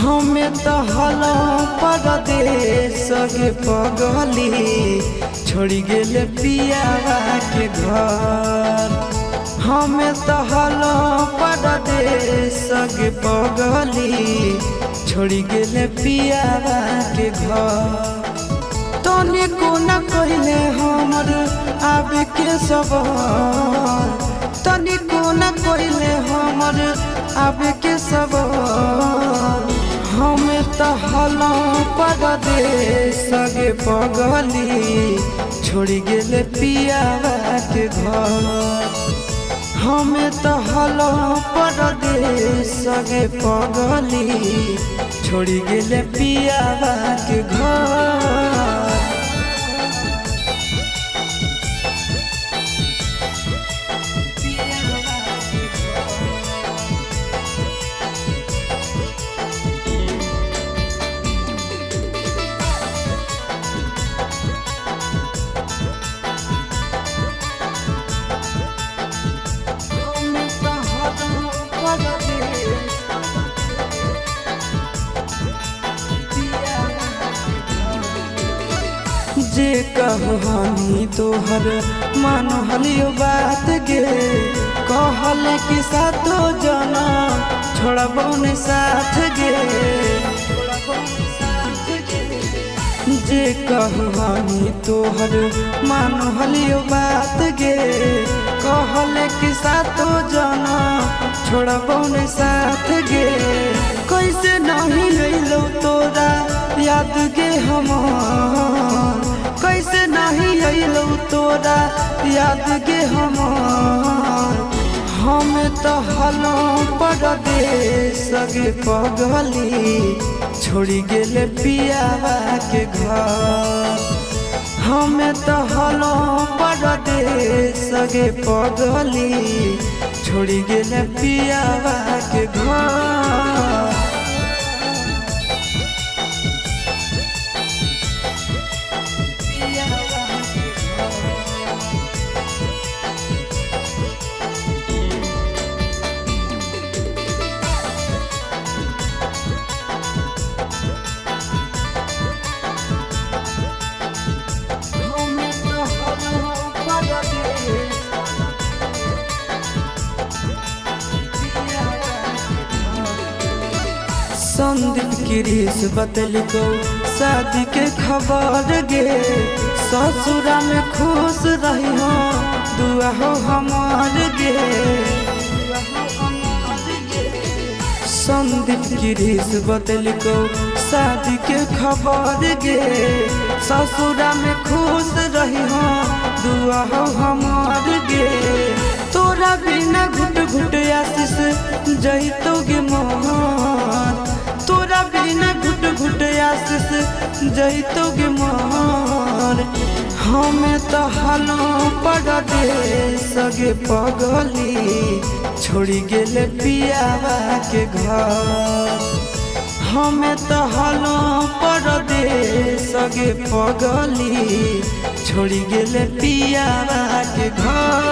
हमें तो हलो परदेश के पगली छोड़ी गेले पियावा के घर। हमें तो हलो परदेश के पगली छोड़ी गेले पियावा के घर। तनी को न कहले हमर आवे के सवाल, तनी को न कहले हमर आवे के सवाल। हमें तो हलो परदेश के पगली छोड़ी गेले पियावा के घर। हमें तो हलो परदेश के पगली छोड़ी गेले पियावा के घर। जे कहनी तोहर मान हलियो बात गे, कहल कि सातो जना छोड़बो ने साथ गे। जे कहनी तोहर मान हलियो बात गे, कहल कि सातो जना छोड़बो ने साथ गे। कैसे नहीं अइलो तोरा याद गे हमार, कैसे नहीं अइलो तोरा याद गे हमार। हमें तो हलो परदेश के पगली छोड़ी गेले पियावा के घर। हमें तो हलो परदेश के पगली छोड़ी गेले पियावा के घर। संदीप गिरीश बतलिको शादी के खबर गे, ससुरा में खुश रही हो दुआ हो हमार गे। संदीप गिरीश बतलिको शादी के खबर गे, ससुरा में खुश रही हो दुआ हो हमार गे। तोरा बिना घुट घुट आशीष जइतो गे मोहन, तोरा बिना घुट घुट आशीष जइतो गे मोहन। हमें तो हलो परदेश के पगली छोड़ी गेले पियावा के घर। हमें तो हलो परदेश के पगली छोड़ी गेले पियावा के घर।